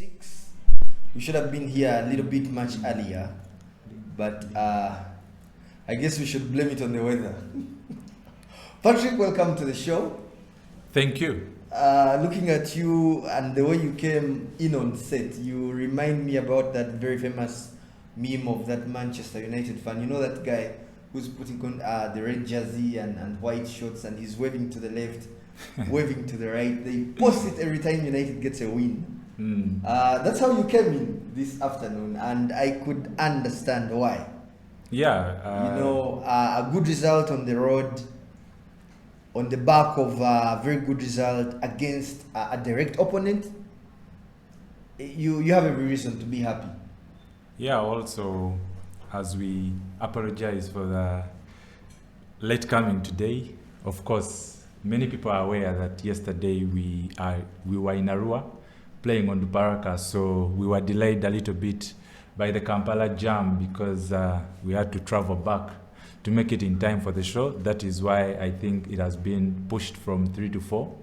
6. We should have been here a little bit much earlier, but I guess we should blame it on the weather. Patrick, welcome to the show. Thank you. Looking at you and the way you came in on set, you remind me about that very famous meme of that Manchester United fan. You know that guy who's putting on the red jersey and white shorts, and he's waving to the left, waving to the right. They post it every time United gets a win. That's how you came in this afternoon, and I could understand why. Yeah. A good result on the road, on the back of a very good result against a direct opponent. You have every reason to be happy. Yeah, also, as we apologize for the late coming today, of course, many people are aware that yesterday we were in Arua playing Onduparaka, so we were delayed a little bit by the Kampala jam because we had to travel back to make it in time for the show. That is why I think it has been pushed from 3 to 4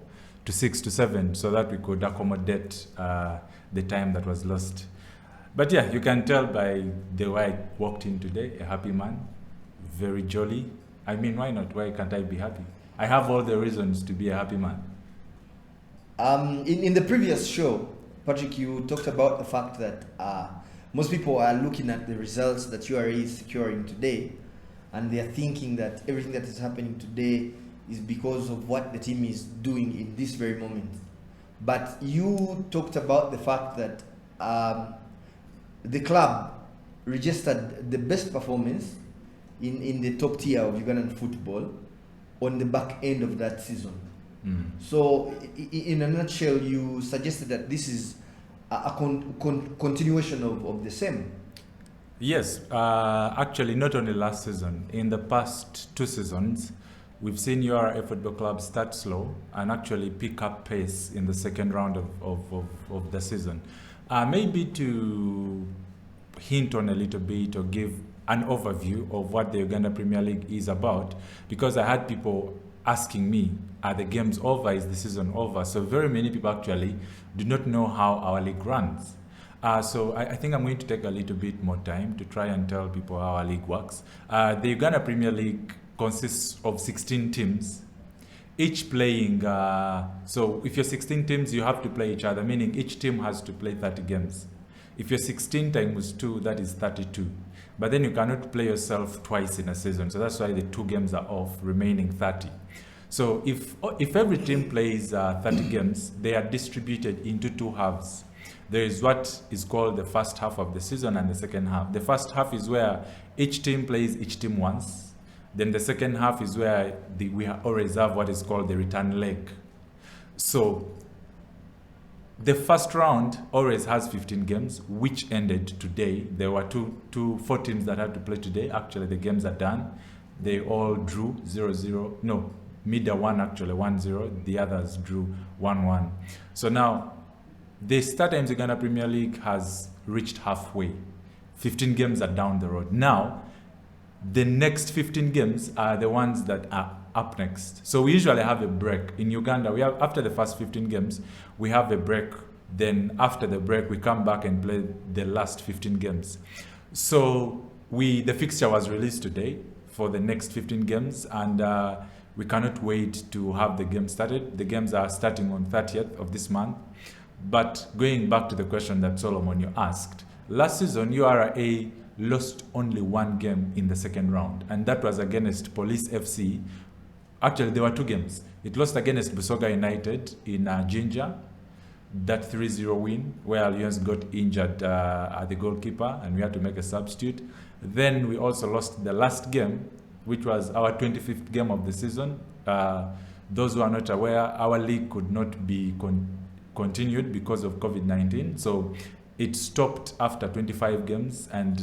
to 6 to 7 so that we could accommodate the time that was lost. But yeah, you can tell by the way I walked in today, a happy man, very jolly. I mean, why not? Why can't I be happy? I have all the reasons to be a happy man. In the previous show, Patrick, you talked about the fact that most people are looking at the results that URA is securing today, and they are thinking that everything that is happening today is because of what the team is doing in this very moment. But you talked about the fact that the club registered the best performance in the top tier of Ugandan football on the back end of that season. So in a nutshell, you suggested that this is a continuation of the same. Yes, actually not only last season. In the past 2 seasons, we've seen URA Football Club start slow and actually pick up pace in the second round of the season. Maybe to hint on a little bit or give an overview of what the Uganda Premier League is about, because I had people asking me, are the games over? Is the season over? So very many people actually do not know how our league runs. So I think I'm going to take a little bit more time to try and tell people how our league works. The Uganda Premier League consists of 16 teams, each playing, so if you're 16 teams, you have to play each other, meaning each team has to play 30 games. If you're 16 times 2, that is 32. But then you cannot play yourself twice in a season, so that's why the 2 games are off, remaining 30. So if every team plays 30 games, they are distributed into 2 halves. There is what is called the first half of the season and the second half. The first half is where each team plays each team once. Then the second half is where we always have what is called the return leg. So the first round always has 15 games, which ended today. There were 4 teams that had to play today. Actually, the games are done. They all drew 0-0. No, Mida won actually 1-0. The others drew 1-1. So now, the StarTimes Uganda Premier League has reached halfway. 15 games are down the road. Now, the next 15 games are the ones that are up next. So we usually have a break. In Uganda, we have, after the first 15 games, we have a break. Then after the break, we come back and play the last 15 games. So the fixture was released today for the next 15 games, and we cannot wait to have the game started. The games are starting on 30th of this month. But going back to the question that Solomon you asked, last season URA lost only 1 game in the second round, and that was against Police FC. Actually, there were 2 games. It lost against Busoga United in Jinja, that 3-0 win, where Alliance got injured at the goalkeeper, and we had to make a substitute. Then we also lost the last game, which was our 25th game of the season. Those who are not aware, our league could not be continued because of COVID-19. So it stopped after 25 games, and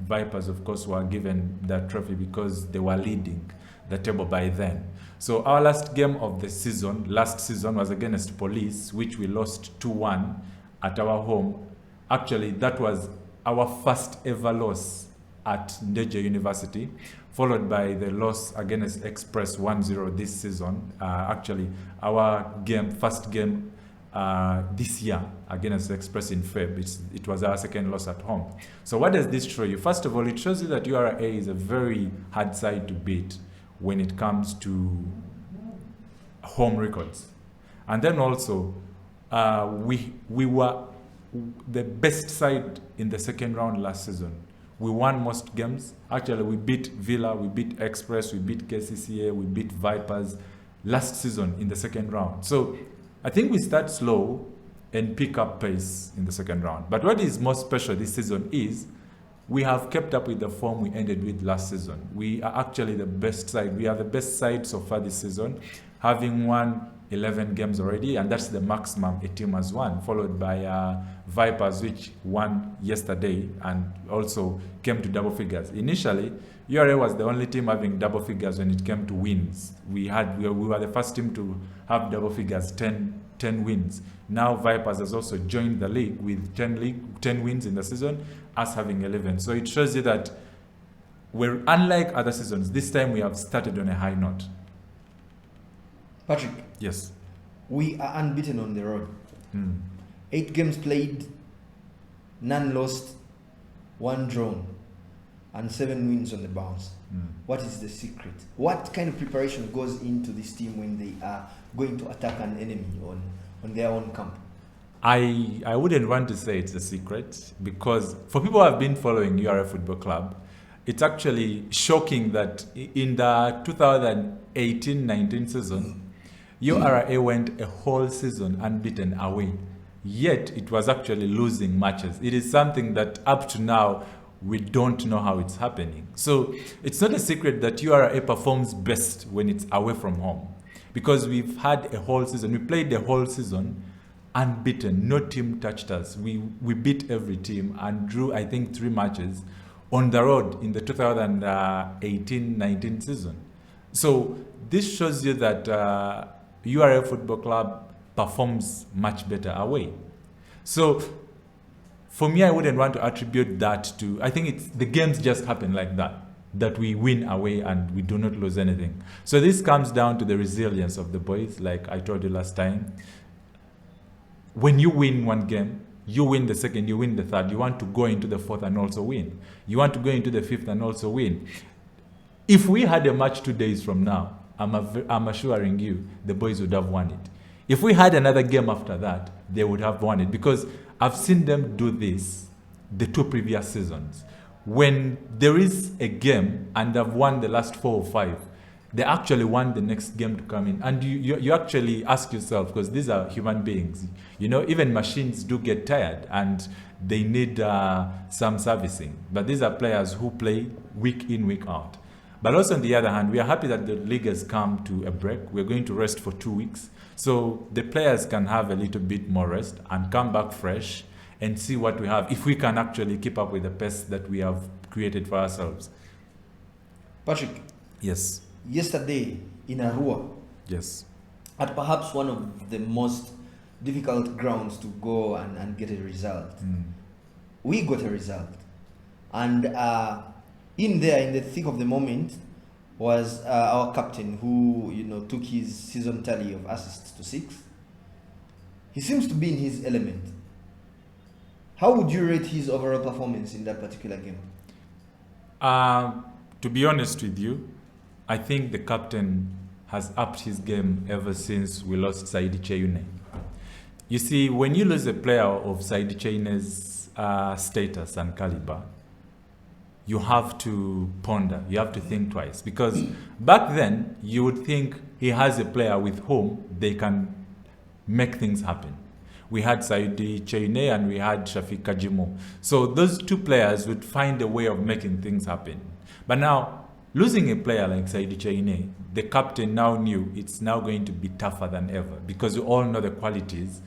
Vipers, of course, were given that trophy because they were leading the table by then. So our last game of the season, last season, was against Police, which we lost 2-1 at our home. Actually, that was our first ever loss at Ndeje University, followed by the loss against Express 1-0 this season. Actually, our first game this year against Express in Feb. It was our second loss at home. So what does this show you? First of all, it shows you that URA is a very hard side to beat when it comes to home records. And then also, we were the best side in the second round last season. We won most games. Actually, we beat Villa, we beat Express, we beat KCCA, we beat Vipers last season in the second round. So I think we start slow and pick up pace in the second round. But what is most special this season is we have kept up with the form we ended with last season. We are actually the best side. We are the best side so far this season, having won 11 games already, and that's the maximum a team has won, followed by Vipers, which won yesterday and also came to double figures. Initially, URA was the only team having double figures when it came to wins. We were the first team to have double figures, 10 wins. Now Vipers has also joined the league with 10 wins in the season, us having 11. So it shows you that we're unlike other seasons. This time we have started on a high note. Patrick. Yes. We are unbeaten on the road. 8 games played, none lost, 1 drawn, and 7 wins on the bounce. What is the secret? What kind of preparation goes into this team when they are going to attack an enemy on their own camp? I wouldn't want to say it's a secret, because for people who have been following URA Football Club, it's actually shocking that in the 2018-19 season, URA went a whole season unbeaten away, yet it was actually losing matches. It is something that up to now we don't know how it's happening. So it's not a secret that URA performs best when it's away from home, because we've had a whole season. We played the whole season unbeaten. No team touched us. We beat every team and drew, I think, 3 matches on the road in the 2018-19 season. So this shows you that URA Football Club performs much better away. So for me, I wouldn't want to attribute that to, I think it's the games just happen like that we win away and we do not lose anything. So this comes down to the resilience of the boys, like I told you last time. When you win one game, you win the second, you win the third, you want to go into the fourth and also win. You want to go into the fifth and also win. If we had a match 2 days from now, I'm assuring you, the boys would have won it. If we had another game after that, they would have won it, because I've seen them do this the 2 previous seasons. When there is a game and they've won the last 4 or 5, they actually want the next game to come in. And you actually ask yourself, because these are human beings, even machines do get tired and they need some servicing. But these are players who play week in, week out. But also on the other hand, we are happy that the league has come to a break. We're going to rest for 2 weeks. So the players can have a little bit more rest and come back fresh and see what we have, if we can actually keep up with the pace that we have created for ourselves. Patrick. Yes. Yesterday in Arua. Yes. At perhaps one of the most difficult grounds to go and get a result. We got a result. And in the thick of the moment was our captain, who took his season tally of assists to 6. He seems to be in his element. How would you rate his overall performance in that particular game? To be honest with you, I think the captain has upped his game ever since we lost Saidi Cheyune. You see, when you lose a player of Saidi Cheyune's status and caliber, you have to ponder, you have to think twice. Because back then, you would think he has a player with whom they can make things happen. We had Saidi Cheyune and we had Shafiq Kajimo. So those 2 players would find a way of making things happen. But now, losing a player like Saidi Cheyune, the captain now knew it's now going to be tougher than ever, because we all know the qualities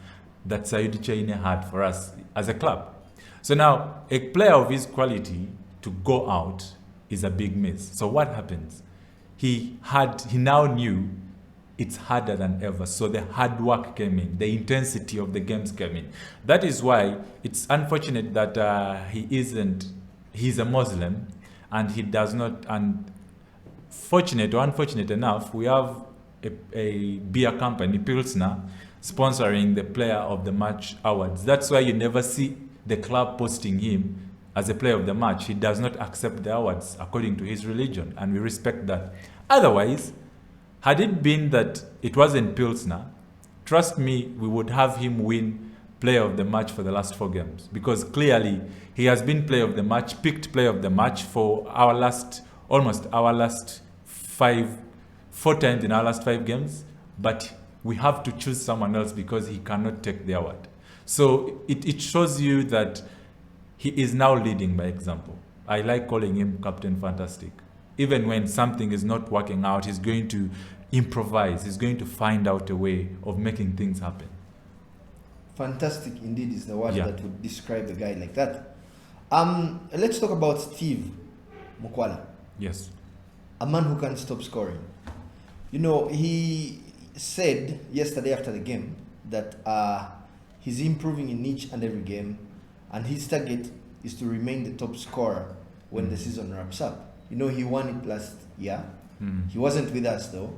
that Saidi Cheyune had for us as a club. So now, a player of his quality to go out is a big miss. So what happens? He now knew it's harder than ever. So the hard work came in, the intensity of the games came in. That is why it's unfortunate that he's a Muslim and he does not, and fortunate or unfortunate enough, we have a beer company, Pilsner, sponsoring the Player of the Match awards. That's why you never see the club posting him as a Player of the Match. He does not accept the awards according to his religion, and we respect that. Otherwise, had it been that it wasn't Pilsner, trust me, we would have him win Player of the Match for the last 4 games, because clearly he has been Player of the Match, picked Player of the Match for almost our last 4 times in our last 5 games, but we have to choose someone else because he cannot take the award. So it shows you that he is now leading by example. I like calling him Captain Fantastic. Even when something is not working out, he's going to improvise. He's going to find out a way of making things happen. Fantastic indeed is the word Yeah. that would describe a guy like that. Let's talk about Steve Mukwala, Yes. a man who can't stop scoring. You know, he said yesterday after the game that he's improving in each and every game, and his target is to remain the top scorer when the season wraps up. You know, he won it last year. He wasn't with us though.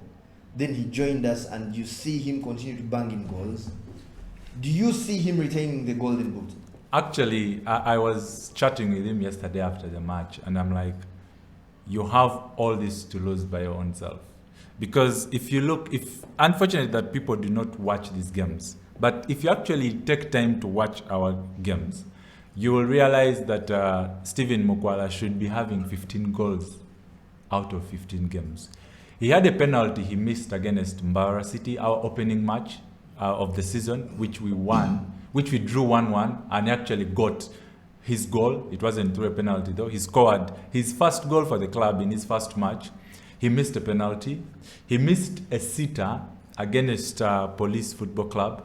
Then he joined us, and you see him continue to bang in goals. Do you see him retaining the golden boot? Actually, I was chatting with him yesterday after the match, and I'm like, you have all this to lose by your own self. Because unfortunately that people do not watch these games, but if you actually take time to watch our games, you will realize that Stephen Mukwala should be having 15 goals out of 15 games. He had a penalty he missed against Mbara City, our opening match of the season, which we won, which we drew 1-1, and he actually got his goal. It wasn't through a penalty though. He scored his first goal for the club in his first match. He missed a penalty. He missed a sitter against Police Football Club.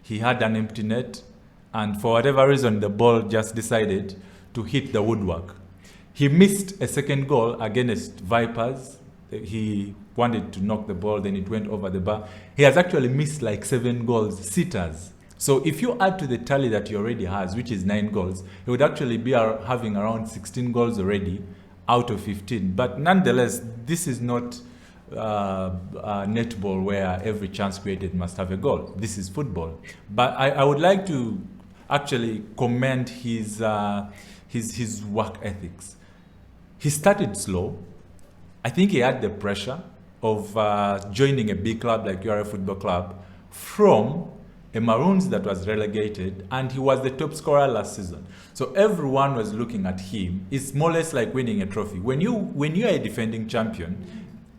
He had an empty net, and for whatever reason, the ball just decided to hit the woodwork. He missed a second goal against Vipers. He wanted to knock the ball, then it went over the bar. He has actually missed like 7 goals, sitters. So if you add to the tally that he already has, which is 9 goals, he would actually be having around 16 goals already out of 15. But nonetheless, this is not netball where every chance created must have a goal. This is football. But I would like to actually commend his work ethics. He started slow. I think he had the pressure of joining a big club like URA Football Club from a Maroons that was relegated, and he was the top scorer last season. So everyone was looking at him. It's more or less like winning a trophy. When you are a defending champion,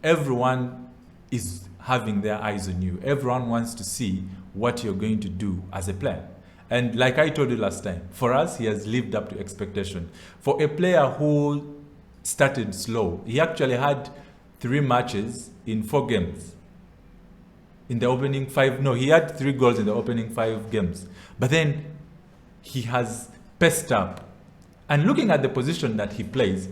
everyone is having their eyes on you. Everyone wants to see what you're going to do as a player. And like I told you last time, for us, he has lived up to expectation. For a player who started slow, he actually had 3 matches in 4 games. In the opening 5, no, he had 3 goals in the opening 5 games. But then he has paced up. And looking at the position that he plays,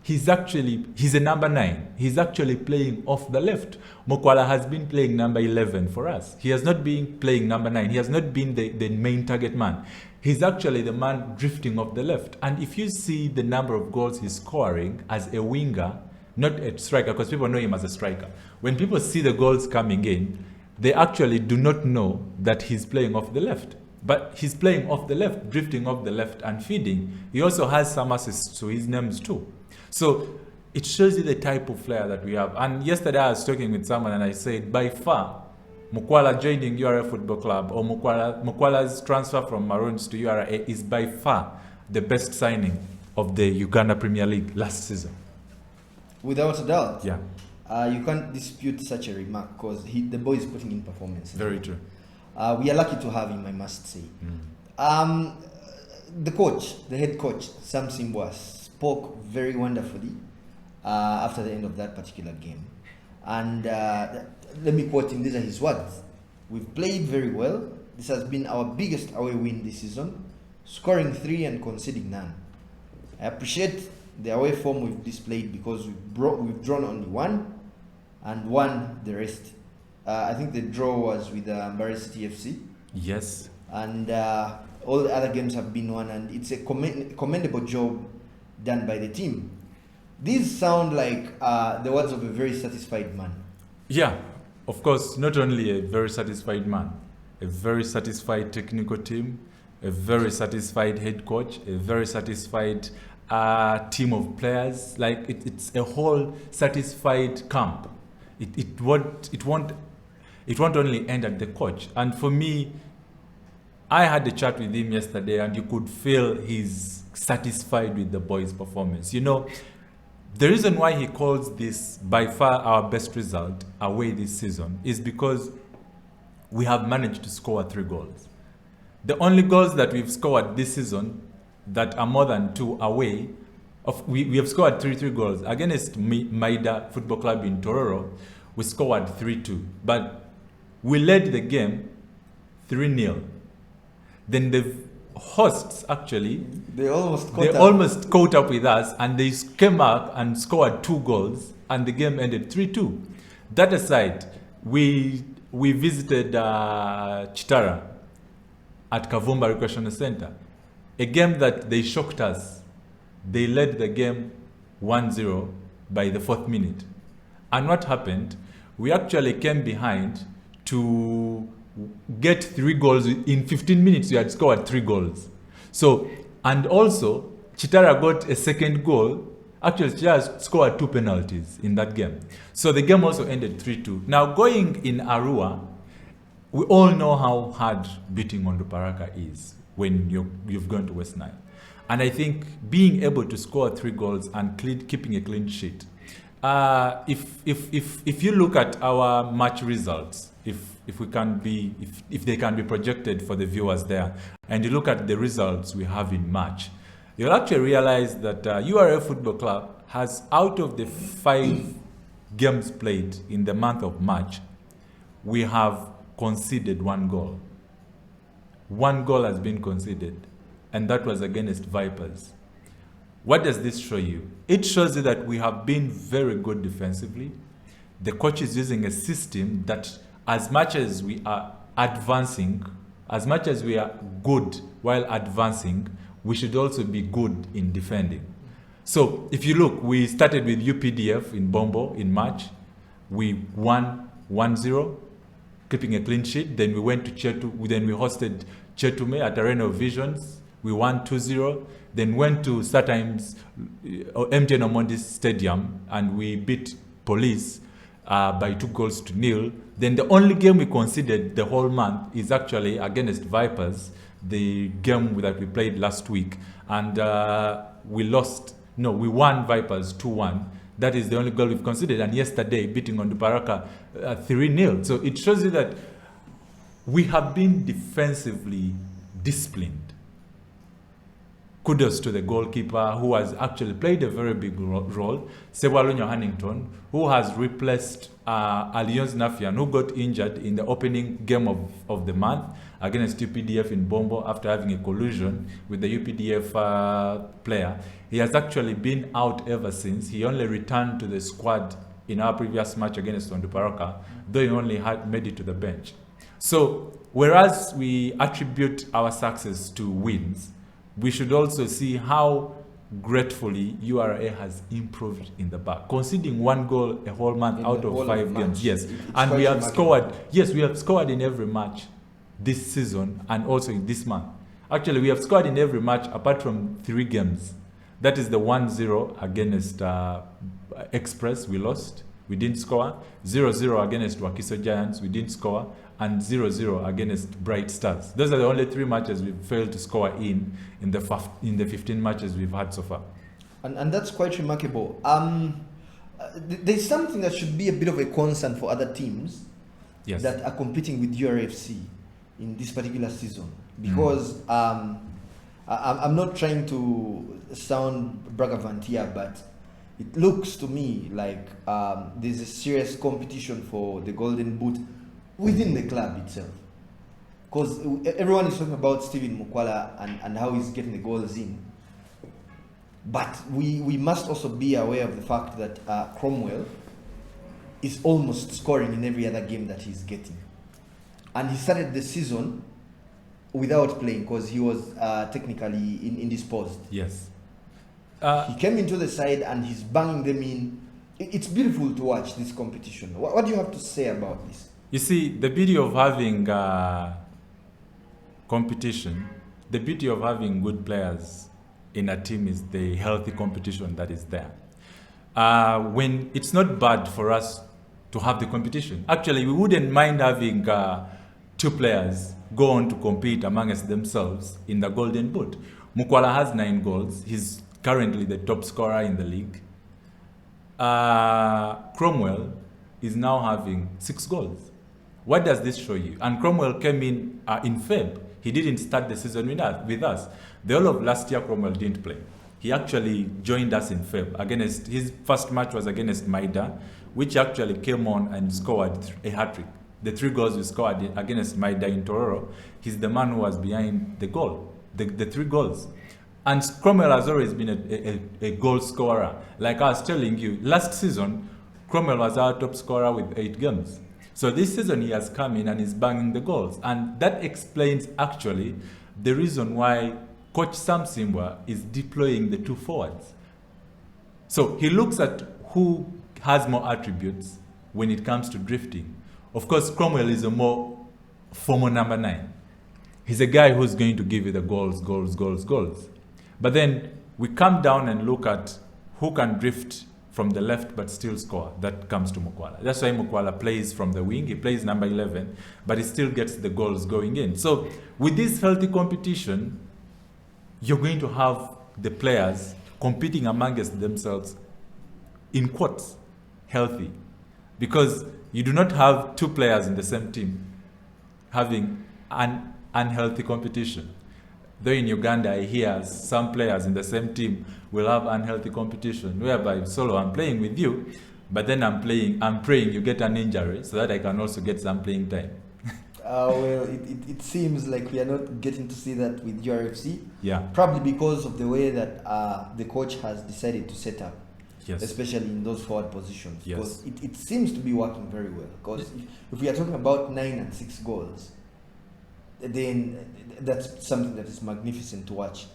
he's a number 9. He's actually playing off the left. Mukwala has been playing number 11 for us. He has not been playing number 9. He has not been the main target man. He's actually the man drifting off the left. And if you see the number of goals he's scoring as a winger, not a striker, because people know him as a striker. When people see the goals coming in, they actually do not know that he's playing off the left. But he's playing off the left, drifting off the left and feeding. He also has some assists to his names too. So it shows you the type of player that we have. And yesterday I was talking with someone and I said, by far, Mukwala joining URA Football Club or Mukwala's transfer from Maroons to URA is by far the best signing of the Uganda Premier League last season. Without a doubt. Yeah. You can't dispute such a remark because the boy is putting in performance. Very true. We are lucky to have him, I must say. The coach, the head coach, Sam Simbwa, spoke very wonderfully after the end of that particular game. And let me quote him, these are his words. We've played very well. This has been our biggest away win this season, scoring 3 and conceding none. I appreciate the away form we've displayed because we've drawn only 1 and won the rest. I think the draw was with Mbara City FC. Yes. And all the other games have been won, and it's a commendable job done by the team. These sound like the words of a very satisfied man. Yeah, of course, not only a very satisfied man, a very satisfied technical team, a very satisfied head coach, a very satisfied team of players. Like it's a whole satisfied camp. It won't only end at the coach. And for me, I had a chat with him yesterday, and you could feel he's satisfied with the boys' performance. You know, the reason why he calls this by far our best result away this season is because we have managed to score 3 goals. The only goals that we've scored this season that are more than 2 away, we have scored 3 goals. Against Maida Football Club in Tororo, we scored 3-2. But we led the game 3-0. Then the hosts actually they almost caught up with us, and they came up and scored 2 goals, and the game ended 3-2. That aside, we visited Chitara at Kavumba Recreational Center, a game that they shocked us. They led the game 1-0 by the 4th minute. And what happened? We actually came behind to get 3 goals. In 15 minutes, we had scored 3 goals. So, and also, Chitara got a second goal. Actually, Chitara scored 2 penalties in that game. So the game also ended 3-2. Now, going in Arua, we all know how hard beating Onduparaka is when you've gone to West Nile. And I think being able to score 3 goals and keeping a clean sheet. If you look at our match results, if they can be projected for the viewers there, and you look at the results we have in March, you'll actually realize that URA Football Club has, out of the 5 games played in the month of March, we have conceded 1 goal. 1 goal has been conceded, and that was against Vipers. What does this show you? It shows you that we have been very good defensively. The coach is using a system that, as much as we are advancing, as much as we are good while advancing, we should also be good in defending. So if you look, we started with UPDF in Bombo in March. We won 1-0, keeping a clean sheet. Then we went to Chetu. Then we hosted Chetume at Arena of Visions. We won 2-0. Then went to StarTimes MTN Omondi Stadium, and we beat Police by 2-0. Then the only game we conceded the whole month is actually against Vipers, the game that we played last week, and we won Vipers 2-1. That is the only goal we've conceded. And yesterday, beating Onduparaka 3-0. So it shows you that we have been defensively disciplined. Kudos to the goalkeeper, who has actually played a very big role, Sewalunyo Hannington, who has replaced Alliance Nafian, who got injured in the opening game of the month against UPDF in Bombo after having a collusion with the UPDF player. He has actually been out ever since. He only returned to the squad in our previous match against Onduparaka, though he only had made it to the bench. So, whereas we attribute our success to wins, we should also see how gratefully URA has improved in the back, conceding 1 goal a whole month in out of 5 games. Yes, and we have scored. Yes, we have scored in every match this season and also in this month. Actually, we have scored in every match apart from 3 games. That is the 1-0 against Express, we lost. We didn't score. 0-0 against Wakiso Giants, we didn't score. And 0-0 against Bright Stars. Those are the only 3 matches we've failed to score in the 15 matches we've had so far. And that's quite remarkable. There's something that should be a bit of a concern for other teams that are competing with URA FC in this particular season. Because I'm not trying to sound braggavant here, but it looks to me like there's a serious competition for the Golden Boot within the club itself. Because everyone is talking about Stephen Mukwala and how he's getting the goals in. But we must also be aware of the fact that Cromwell is almost scoring in every other game that he's getting. And he started the season without playing because he was technically indisposed. Yes. He came into the side and he's banging them in It's beautiful to watch this competition. What do you have to say about this? You see, the beauty of having competition, the beauty of having good players in a team is the healthy competition that is there. When it's not bad for us to have the competition. Actually, we wouldn't mind having two players go on to compete amongst themselves in the Golden Boot. Mukwala has 9 goals. He's currently the top scorer in the league. Cromwell is now having 6 goals. What does this show you? And Cromwell came in Feb. He didn't start the season with us. The whole of last year, Cromwell didn't play. He actually joined us in Feb. Against his first match was against Maida, which actually came on and scored a hat-trick. The 3 goals we scored against Maida in Tororo, he's the man who was behind the goal, the 3 goals. And Cromwell has always been a goal scorer. Like I was telling you, last season, Cromwell was our top scorer with 8 games. So this season he has come in and is banging the goals. And that explains actually the reason why Coach Sam Simbwa is deploying the 2 forwards. So he looks at who has more attributes when it comes to drifting. Of course, Cromwell is a more formal number 9. He's a guy who's going to give you the goals. But then we come down and look at who can drift from the left but still score. That comes to Mukwala. That's why Mukwala plays from the wing. He plays number 11, but he still gets the goals going in. So with this healthy competition, you're going to have the players competing amongst themselves in quotes, healthy. Because you do not have 2 players in the same team having an unhealthy competition. Though in Uganda, I hear some players in the same team will have unhealthy competition, whereby solo I'm playing with you, but then I'm praying you get an injury so that I can also get some playing time. Well, it seems like we are not getting to see that with URA FC. Yeah. Probably because of the way that the coach has decided to set up. Yes. Especially in those forward positions. Yes. Because it seems to be working very well. Because if we are talking about 9 and 6 goals, then that's something that is magnificent to watch.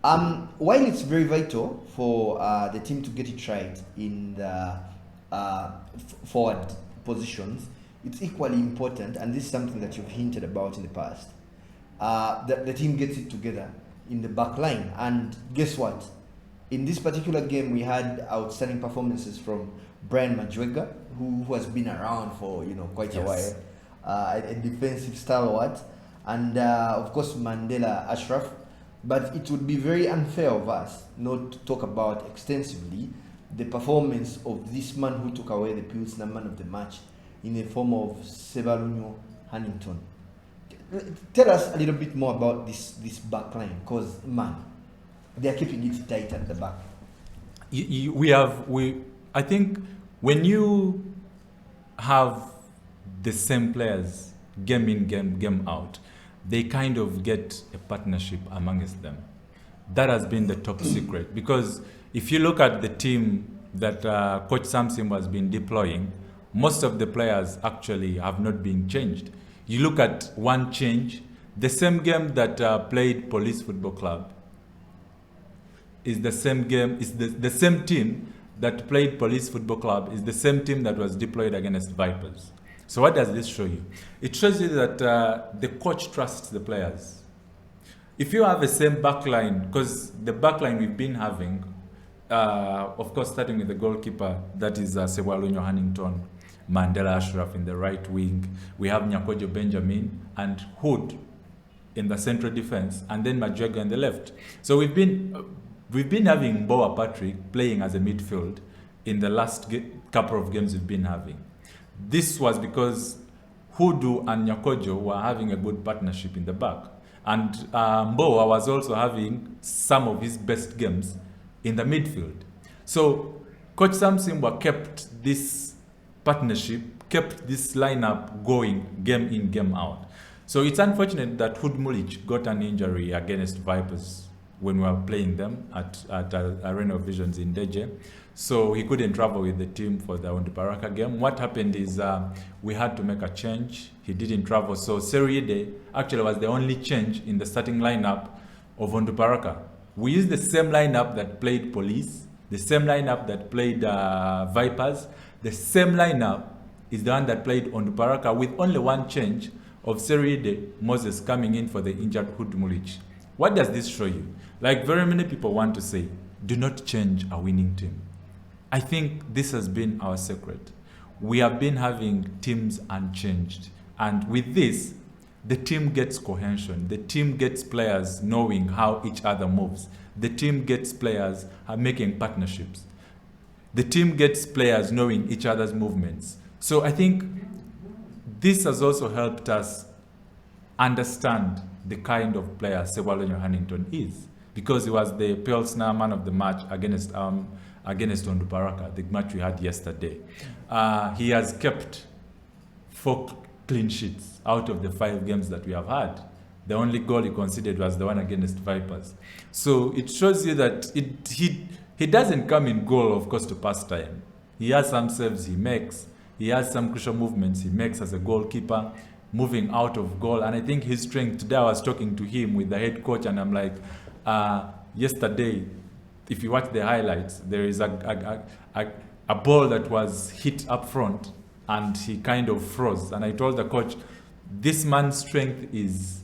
While it's very vital for the team to get it right in the forward positions, it's equally important, and this is something that you've hinted about in the past, that the team gets it together in the back line. And guess what? In this particular game, we had outstanding performances from Brian Majwega, who has been around for quite a while, a defensive stalwart, and of course Mandela Ashraf. But it would be very unfair of us not to talk about extensively the performance of this man who took away the Pilsner Man of the Match in the form of Sebalunyo Hannington. Tell us a little bit more about this back line, because man, they are keeping it tight at the back. I think when you have the same players game in, game out, they kind of get a partnership amongst them. That has been the top secret, because if you look at the team that Coach Samson has been deploying, most of the players actually have not been changed. You look at one change, the same game that played Police Football Club is the same game, is the same team that played Police Football Club is the same team that was deployed against Vipers. So what does this show you? It shows you that the coach trusts the players. If you have the same backline, because the backline we've been having, of course starting with the goalkeeper, that is Sewalunyo Hannington, Mandela Ashraf in the right wing, we have Nyakojo Benjamin and Hood in the central defense, and then Majwega in the left. So we've been having Boa Patrick playing as a midfield in the last couple of games we've been having. This was because Hudu and Nyakojo were having a good partnership in the back. And Mboa was also having some of his best games in the midfield. So Coach Sam Simbwa kept this partnership, kept this lineup going game in, game out. So it's unfortunate that Hud Mulich got an injury against Vipers when we were playing them at Arena of Visions in Deje. So he couldn't travel with the team for the Onduparaka game. What happened is we had to make a change. He didn't travel. So Seriede actually was the only change in the starting lineup of Onduparaka. We used the same lineup that played Police, the same lineup that played Vipers, the same lineup is the one that played Onduparaka, with only one change of Seride Moses coming in for the injured Hood Mulich. What does this show you? Like very many people want to say, do not change a winning team. I think this has been our secret. We have been having teams unchanged. And with this, the team gets cohesion. The team gets players knowing how each other moves. The team gets players making partnerships. The team gets players knowing each other's movements. So I think this has also helped us understand the kind of player Sewalonyo Hannington is, because he was the Pilsner man of the match against Onduparaka, the match we had yesterday. He has kept 4 clean sheets out of the 5 games that we have had. The only goal he conceded was the one against Vipers. So it shows you that he doesn't come in goal, of course, to pass time. He has some saves he makes. He has some crucial movements he makes as a goalkeeper, moving out of goal. And I think his strength, today I was talking to him with the head coach, and I'm like, yesterday, if you watch the highlights, there is a ball that was hit up front and he kind of froze. And I told the coach, this man's strength is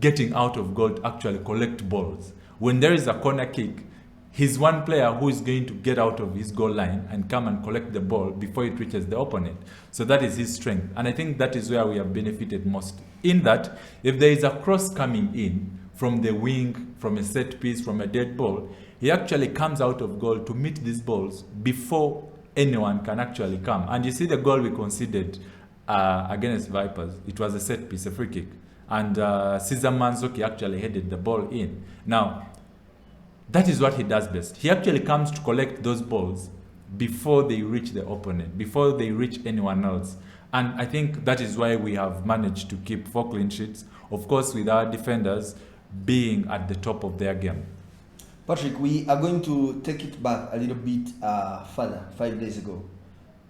getting out of goal to actually collect balls. When there is a corner kick, he's one player who is going to get out of his goal line and come and collect the ball before it reaches the opponent. So that is his strength. And I think that is where we have benefited most. In that, if there is a cross coming in from the wing, from a set piece, from a dead ball, he actually comes out of goal to meet these balls before anyone can actually come. And you see the goal we conceded against Vipers, it was a set piece, a free kick. And Cesar Manzoki actually headed the ball in. Now, that is what he does best. He actually comes to collect those balls before they reach the opponent, before they reach anyone else. And I think that is why we have managed to keep 4 clean sheets, of course, with our defenders being at the top of their game. Patrick, we are going to take it back a little bit further, 5 days ago.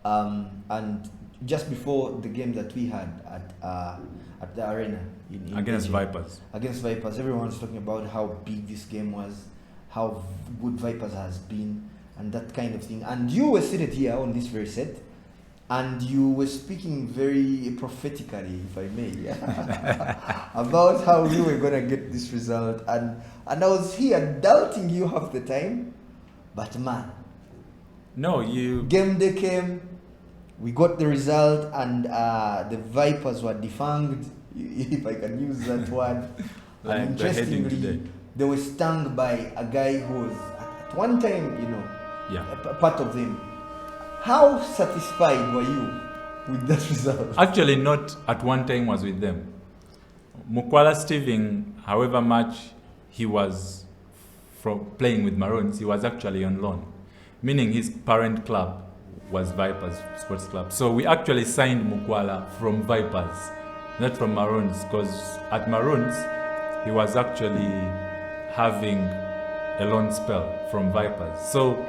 And just before the game that we had at the arena. Against Vipers. Against Vipers. Everyone's talking about how big this game was, how good Vipers has been, and that kind of thing. And you were seated here on this very set, and you were speaking very prophetically, if I may, about how we were going to get this result. And I was here doubting you half the time, but man. No, you... Game day came, we got the result, and the Vipers were defanged, if I can use that word. Like and interestingly, they were stung by a guy who was at one time, a part of them. How satisfied were you with that result? Actually, not at one time was with them. Mukwala Steven, however much he was from playing with Maroons, he was actually on loan, meaning his parent club was Vipers Sports Club. So we actually signed Mukwala from Vipers, not from Maroons, because at Maroons, he was actually having a loan spell from Vipers. So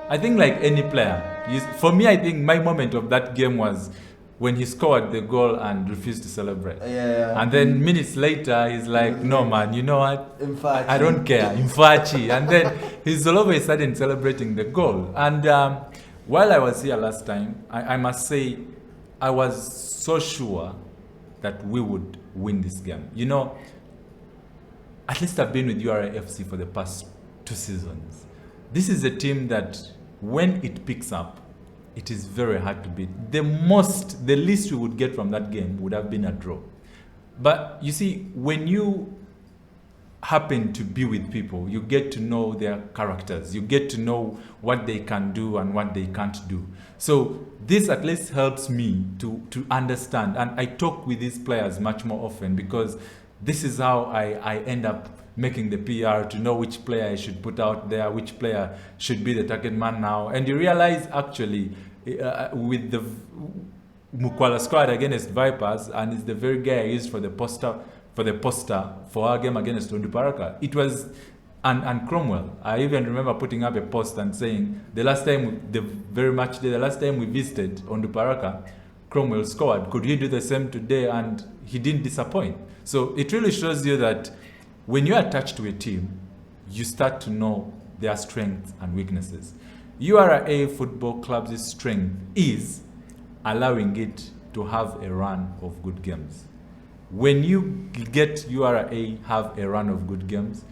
I think like any player, for me, I think my moment of that game was when he scored the goal and refused to celebrate. Yeah. And then minutes later, he's like, no man, you know what? I don't care. Infachi. And then he's all of a sudden celebrating the goal. And while I was here last time, I must say, I was so sure that we would win this game. At least I've been with URA FC for the past 2 seasons. This is a team that when it picks up, it is very hard to beat. The least we would get from that game would have been a draw. But you see, when you happen to be with people, you get to know their characters. You get to know what they can do and what they can't do. So this at least helps me to understand. And I talk with these players much more often, because this is how I end up making the PR, to know which player I should put out there, which player should be the target man now. And you realize actually with the Mukwala squad against Vipers, and it's the very guy I used for the poster for our game against Onduparaka. It was and Cromwell. I even remember putting up a post and saying the last time we visited Onduparaka, Cromwell scored. Could he do the same today? And he didn't disappoint. So it really shows you that when you're attached to a team, you start to know their strengths and weaknesses. URA Football Club's strength is allowing it to have a run of good games. When you get URA have a run of good games,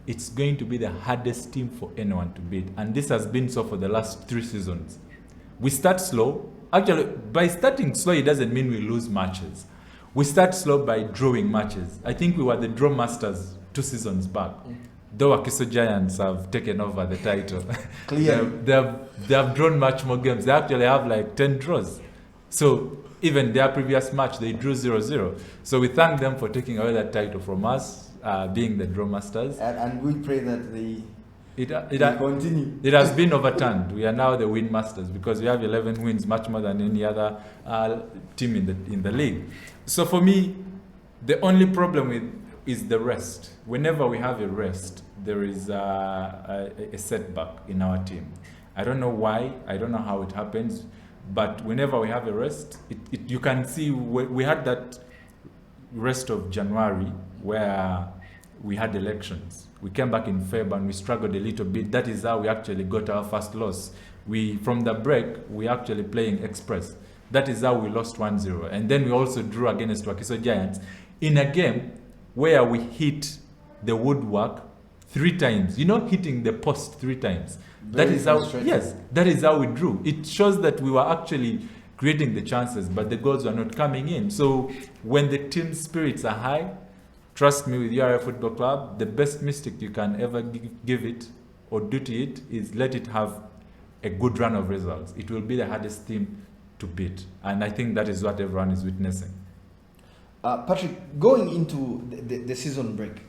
it's going to be the hardest team for anyone to beat. And this has been so for the last 3 seasons. We start slow. Actually, by starting slow, it doesn't mean we lose matches. We start slow by drawing matches. I think we were the draw masters 2 seasons back. Though Akiso Giants have taken over the title. they have drawn much more games. They actually have like 10 draws. So even their previous match, they drew 0-0. So we thank them for taking away that title from us, being the draw masters. And we pray that they continue. It has been overturned. We are now the win masters because we have 11 wins, much more than any other team in the league. So for me, the only problem is the rest. Whenever we have a rest, there is a setback in our team. I don't know why. I don't know how it happens. But whenever we have a rest, you can see we had that rest of January where we had elections. We came back in February and we struggled a little bit. That is how we actually got our first loss. From the break, we actually playing Express. That is how we lost 1-0. And then we also drew against Wakiso Giants in a game where we hit the woodwork 3 times. Hitting the post 3 times. That is how we drew. It shows that we were actually creating the chances, but the goals were not coming in. So when the team spirits are high, trust me, with URA Football Club, the best mistake you can ever give it or do to it is let it have a good run of results. It will be the hardest team to beat. And I think that is what everyone is witnessing. Patrick, going into the season break,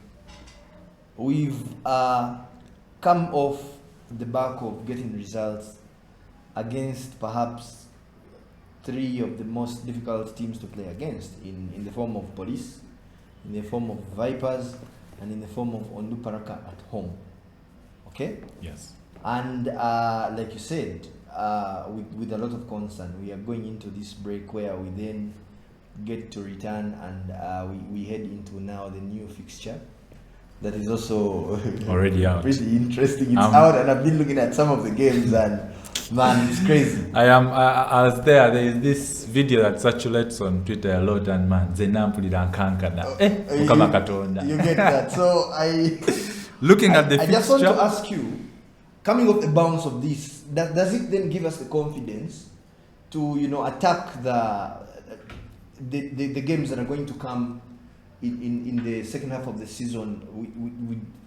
we've come off the back of getting results against perhaps 3 of the most difficult teams to play against in the form of Police, in the form of Vipers, and in the form of Onduparaka at home. Okay? Yes. And like you said, with a lot of concern, we are going into this break where we then get to return and we head into now the new fixture. That is also already out. Pretty interesting. It's out, and I've been looking at some of the games, and man, it's crazy. I was there. There is this video that circulates on Twitter a lot, and man, you get that. So looking at the fixture, I just want to ask you, coming off the bounce of this, does it then give us the confidence to attack the games that are going to come in the second half of the season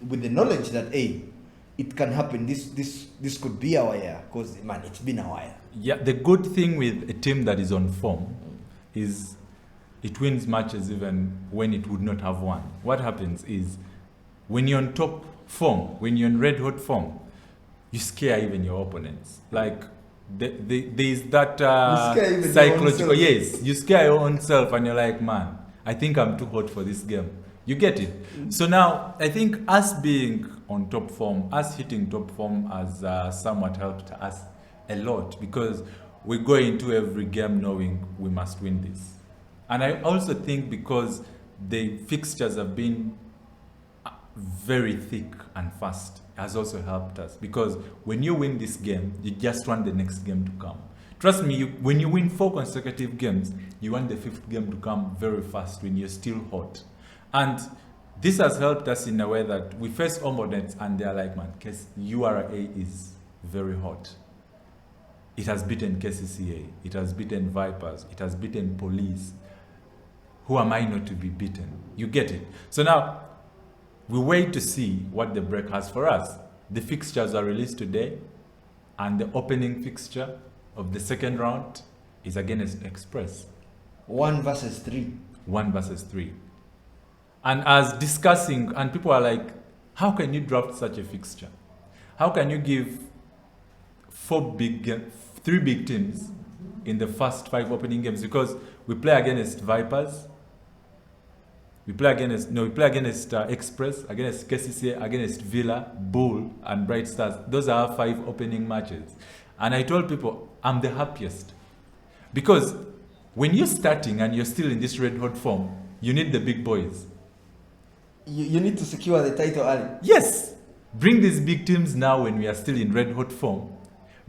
with the knowledge that it can happen. This could be our year, because man, it's been a while. Yeah, the good thing with a team that is on form is it wins matches even when it would not have won. What happens is when you're on top form, when you're in red hot form, you scare even your opponents. Like there is that psychological. Yes, you scare your own self, and you're like, man, I think I'm too hot for this game. You get it? So now, I think us being on top form, us hitting top form has somewhat helped us a lot, because we go into every game knowing we must win this. And I also think because the fixtures have been very thick and fast has also helped us, because when you win this game, you just want the next game to come. Trust me, when you win 4 consecutive games, you want the 5th game to come very fast when you're still hot. And this has helped us in a way that we face opponents and they're like, man, URA is very hot. It has beaten KCCA, it has beaten Vipers, it has beaten Police. Who am I not to be beaten? You get it? So now, we wait to see what the break has for us. The fixtures are released today, and the opening fixture of the second round is against Express. 1 versus 3. 1 versus 3. And as discussing, and people are like, how can you draft such a fixture? How can you give 3 big teams in the first 5 opening games? Because we play against Vipers, we play against Express, against KCCA, against Villa, Bull, and Bright Stars. Those are our 5 opening matches. And I told people, I'm the happiest. Because when you're starting and you're still in this red hot form, you need the big boys. You need to secure the title early. Yes. Bring these big teams now when we are still in red hot form,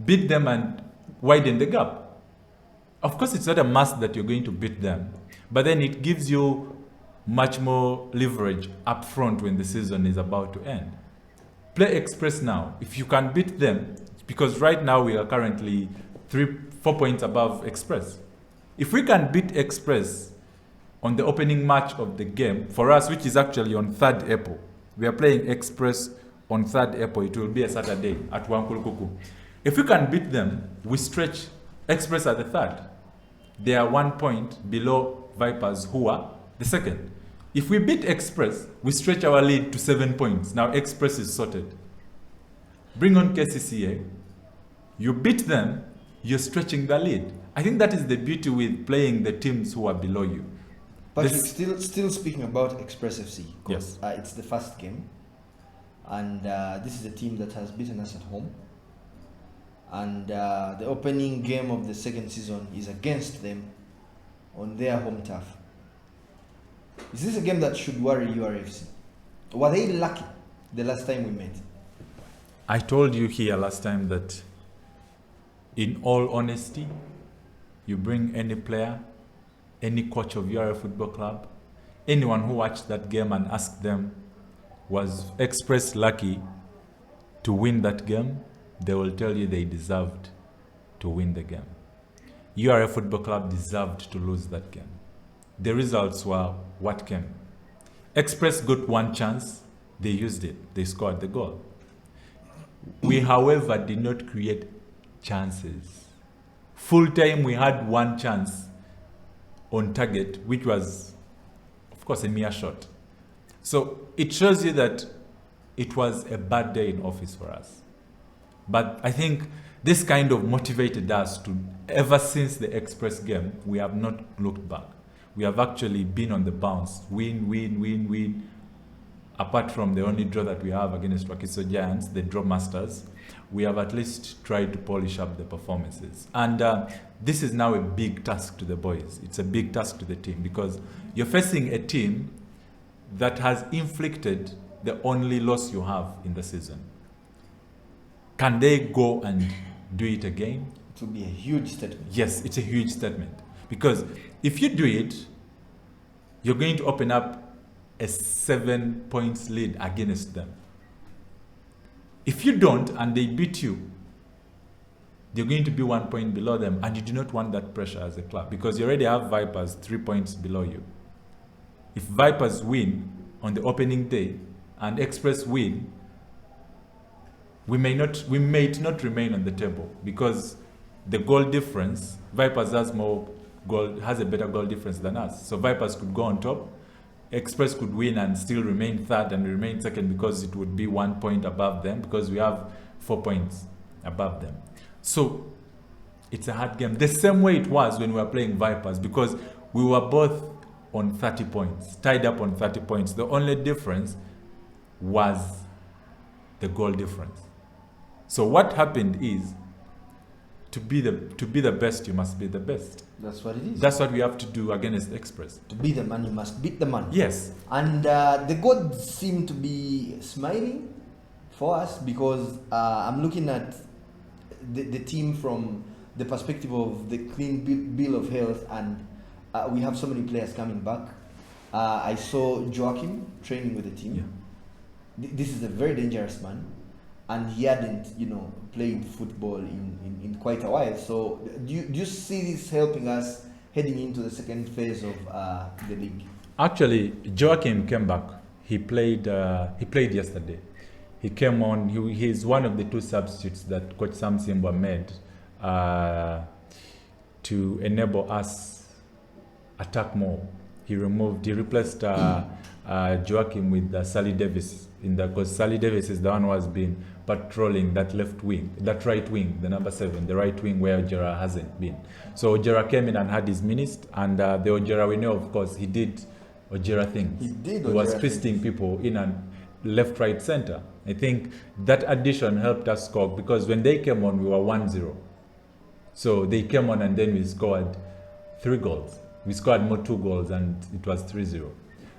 beat them and widen the gap. Of course, it's not a must that you're going to beat them, but then it gives you much more leverage up front when the season is about to end. Play Express now. If you can beat them, because right now we are currently 4 points above Express. If we can beat Express on the opening match of the game, for us, which is actually on 3rd April, we are playing Express on 3rd April. It will be a Saturday at Wankulukuku. If we can beat them, we stretch Express at the 3rd. They are 1 point below Vipers, who are the 2nd. If we beat Express, we stretch our lead to 7 points. Now Express is sorted. Bring on KCCA. You beat them, you're stretching the lead. I think that is the beauty with playing the teams who are below you. But still speaking about Express FC, yes, it's the first game, and this is a team that has beaten us at home. And the opening game of the second season is against them on their home turf. Is this a game that should worry URA FC? Were they lucky the last time we met? I told you here last time that, in all honesty, you bring any player, any coach of URA Football Club, anyone who watched that game and asked them, was Express lucky to win that game? They will tell you they deserved to win the game. URA Football Club deserved to lose that game. The results were what came. Express got one chance, they used it, they scored the goal. We, however, did not create chances. Full time, we had one chance on target, which was, of course, a mere shot. So it shows you that it was a bad day in office for us. But I think this kind of motivated us to, ever since the Express game, we have not looked back. We have actually been on the bounce, win, win, win, win. Apart from the only draw that we have against Wakiso Giants, the draw masters, we have at least tried to polish up the performances. And this is now a big task to the boys. It's a big task to the team, because you're facing a team that has inflicted the only loss you have in the season. Can they go and do it again? It will be a huge statement. Yes, it's a huge statement. Because if you do it, you're going to open up a 7 points lead against them. If you don't and they beat you, you're going to be 1 point below them, and you do not want that pressure as a club, because you already have Vipers 3 points below you. If Vipers win on the opening day and Express win, we may not remain on the table, because the goal difference, Vipers has a better goal difference than us. So Vipers could go on top, Express could win and still remain 3rd and remain 2nd, because it would be 1 point above them, because we have 4 points above them. So it's a hard game. The same way it was when we were playing Vipers, because we were both on 30 points, tied up on 30 points. The only difference was the goal difference. So what happened is, to be the best, you must be the best. That's what it is. That's what we have to do against Express. To be the man, you must beat the man. Yes. And the gods seem to be smiling for us, because I'm looking at the team from the perspective of the clean bill of health, and we have so many players coming back. I saw Joachim training with the team. Yeah. This is a very dangerous man, and he hadn't, played football in quite a while. So do you see this helping us heading into the second phase of the league? Actually, Joachim came back. He played yesterday. He came on. He's one of the 2 substitutes that Coach Sam Simba made to enable us attack more. He replaced Joachim with Sally Davis, because Sally Davis is the one who has been patrolling that right wing, the number 7, the right wing where Ojera hasn't been. So Ojera came in and had his minutes, and the Ojera we know, of course, he did Ojera things. He was twisting people in and left, right, center. I think that addition helped us score, because when they came on, we were 1-0. So they came on and then we scored 3 goals. We scored more 2 goals and it was 3-0.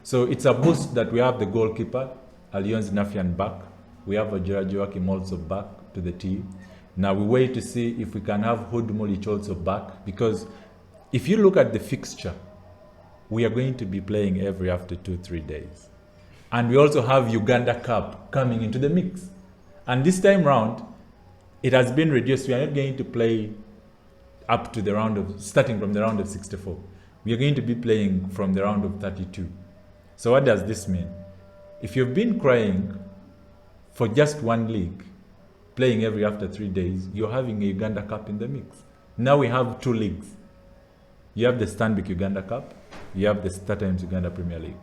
So it's a boost that we have the goalkeeper, Alionzi Nafian, back. We have Ojera Joachim also back to the team. Now we wait to see if we can have Hud Mulich also back, because if you look at the fixture, we are going to be playing every after 2-3 days. And we also have Uganda Cup coming into the mix. And this time round, it has been reduced. We are not going to play up to the round of, starting from the round of 64. We are going to be playing from the round of 32. So what does this mean? If you've been crying for just one league, playing every after 3 days, you're having a Uganda Cup in the mix. Now we have 2 leagues. You have the Stanbic Uganda Cup, you have the StarTimes Uganda Premier League.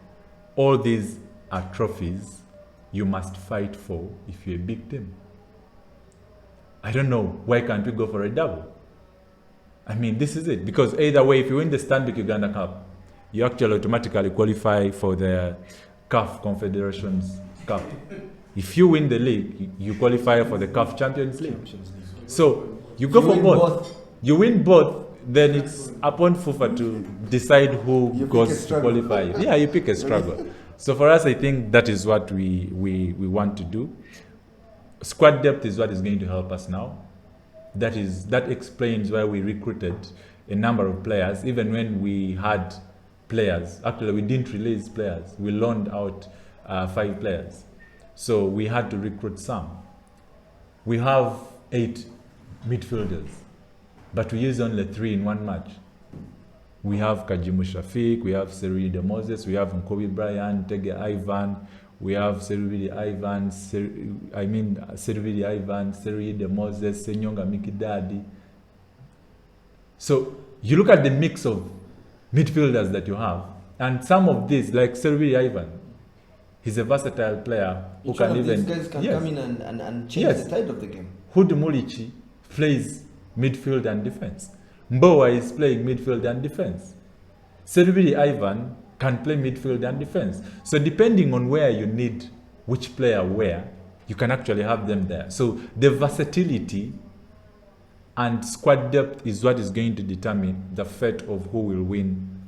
All these are trophies you must fight for if you're a big team. I don't know, why can't we go for a double? I mean, this is it. Because either way, if you win the Stanbic Uganda Cup, you actually automatically qualify for the CAF Confederations Cup. If you win the league, you qualify for the CAF Champions League. So you go for both. You win both, then it's upon FIFA to decide who goes to qualify. Yeah, you pick a struggle. So for us, I think that is what we want to do. Squad depth is what is going to help us now. That explains why we recruited a number of players, even when we had players. Actually, we didn't release players. We loaned out 5 players. So we had to recruit some. We have 8 midfielders, but we use only 3 in one match. We have Kajimu Shafiq, we have Serui De Moses, we have Nkobi Brian, Tege Ivan, we have Serui Ivan, Serui De Moses, Senyonga Mikidadi. So you look at the mix of midfielders that you have, and some of these, like Serui Ivan, he's a versatile player who can even... These guys can come in and change the tide of the game. Hudu Mulichi plays midfield and defense. Mbowa is playing midfield and defense. Serubiri Ivan can play midfield and defense. So depending on where you need which player where, you can actually have them there. So the versatility and squad depth is what is going to determine the fate of who will win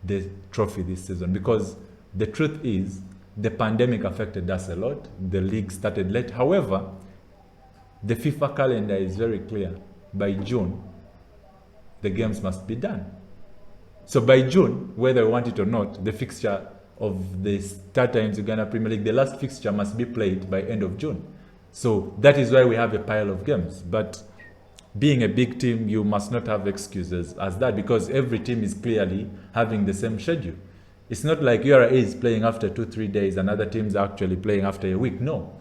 the trophy this season. Because the truth is, the pandemic affected us a lot. The league started late. However, the FIFA calendar is very clear. By June, the games must be done. So by June, whether we want it or not, the fixture of the StarTimes Uganda Premier League, the last fixture must be played by end of June. So that is why we have a pile of games. But being a big team, you must not have excuses as that, because every team is clearly having the same schedule. It's not like URA is playing after 2-3 days and other teams are actually playing after a week. No.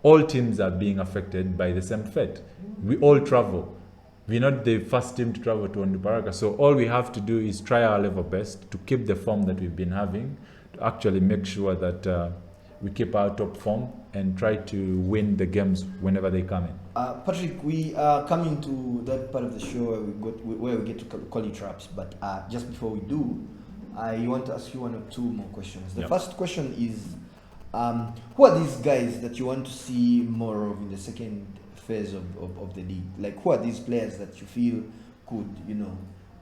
All teams are being affected by the same fate. We all travel. We're not the first team to travel to Onduparaka. So all we have to do is try our level best to keep the form that we've been having, to actually make sure that we keep our top form and try to win the games whenever they come in. Patrick, we are coming to that part of the show where we get to call you traps. But just before we do, I want to ask you 1 or 2 more questions. The first question is, who are these guys that you want to see more of in the second phase of the league? Like, who are these players that you feel could,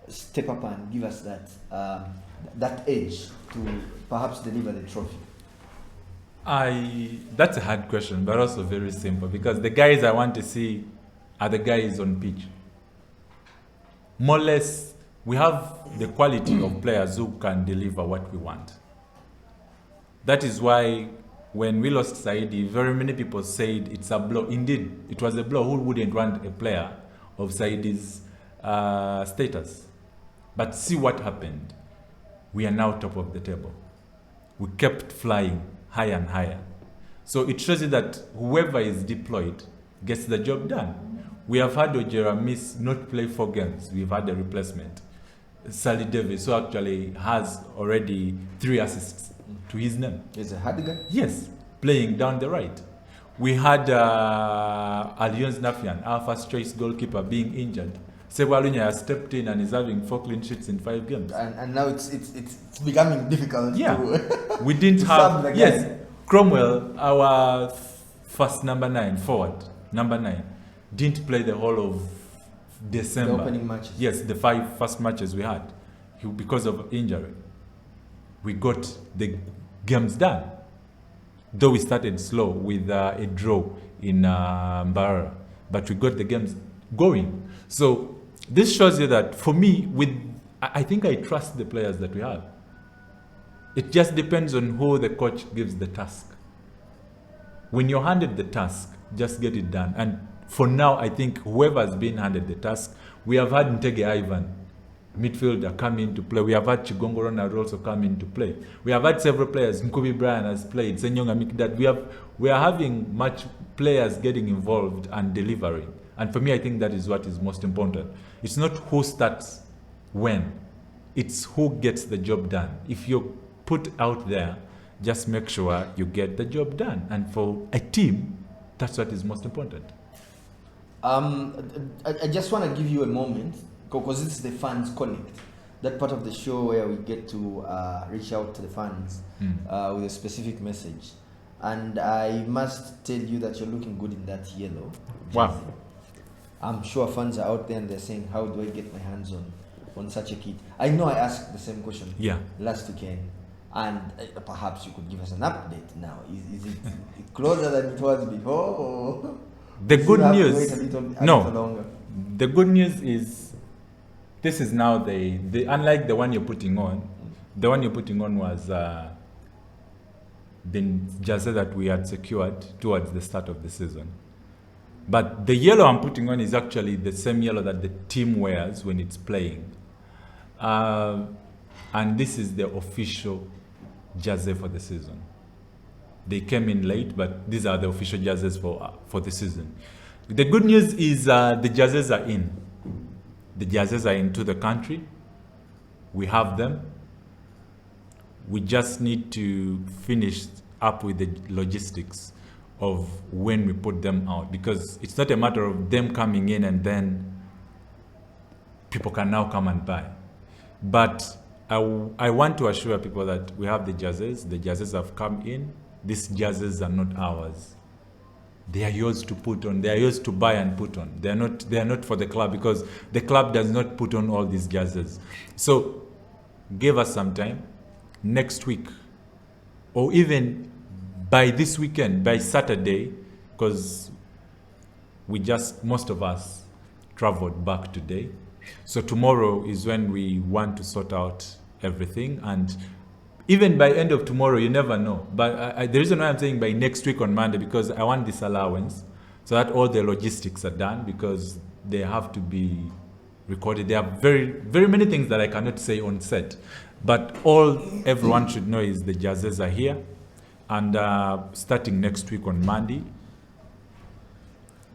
step up and give us that edge to perhaps deliver the trophy? That's a hard question, but also very simple, because the guys I want to see are the guys on pitch. More or less, we have the quality of players who can deliver what we want. That is why when we lost Saidi, very many people said it's a blow. Indeed, it was a blow. Who wouldn't want a player of Saidi's status? But see what happened. We are now top of the table. We kept flying higher and higher. So it shows you that whoever is deployed gets the job done. We have had Ojera not play 4 games. We've had a replacement. Sally Davis, who actually has already 3 assists to his name. Is a hard guy? Yes, playing down the right. We had Alliance Nafian, our first choice goalkeeper, being injured. Sewalunya has stepped in and is having 4 clean sheets in 5 games. And now it's becoming difficult. Yeah, to we didn't have. Yes, Cromwell, our first number 9 forward, number 9, didn't play the whole of December. The opening matches. Yes, the 5 first matches we had, because of injury. We got the games done. though we started slow with a draw in Mbarara, but we got the games going. So this shows you that for me, I think I trust the players that we have. It just depends on who the coach gives the task. When you're handed the task, just get it done. And for now, I think whoever has been handed the task, we have had Ntege Ivan, midfielder, come into play. We have had Chigongo Ronald also come into play. We have had several players. Nkubi Brian has played. Senyonga Mikdad. We are having much players getting involved and delivering. And for me, I think that is what is most important. It's not who starts when. It's who gets the job done. If you're put out there, just make sure you get the job done. And for a team, that's what is most important. I just want to give you a moment, because this is the Fans Connect, that part of the show where we get to reach out to the fans with a specific message. And I must tell you that you're looking good in that yellow jersey. Wow. I'm sure fans are out there and they're saying, how do I get my hands on such a kit? I know I asked the same question last weekend, and perhaps you could give us an update now. Is it closer than it was before? Or the good news, wait a little longer? The good news is this is now the unlike the one you're putting on. The one you're putting on was the jersey that we had secured towards the start of the season. But the yellow I'm putting on is actually the same yellow that the team wears when it's playing. And this is the official jersey for the season. They came in late, but these are the official jerseys for the season. The good news is the jerseys are in. The jerseys are into the country. We have them. We just need to finish up with the logistics of when we put them out, because it's not a matter of them coming in and then people can now come and buy. But I want to assure people that we have the jerseys. The jerseys have come in. These jerseys are not ours. They are yours to put on. They are yours to buy and put on. They are not for the club, because the club does not put on all these jerseys. So give us some time. Next week, or even by this weekend, by Saturday, because most of us traveled back today. So tomorrow is when we want to sort out everything. And even by end of tomorrow, you never know. But the reason why I'm saying by next week on Monday, because I want this allowance so that all the logistics are done, because they have to be recorded. There are very, very many things that I cannot say on set. But all everyone should know is the jerseys are here. And starting next week on Monday,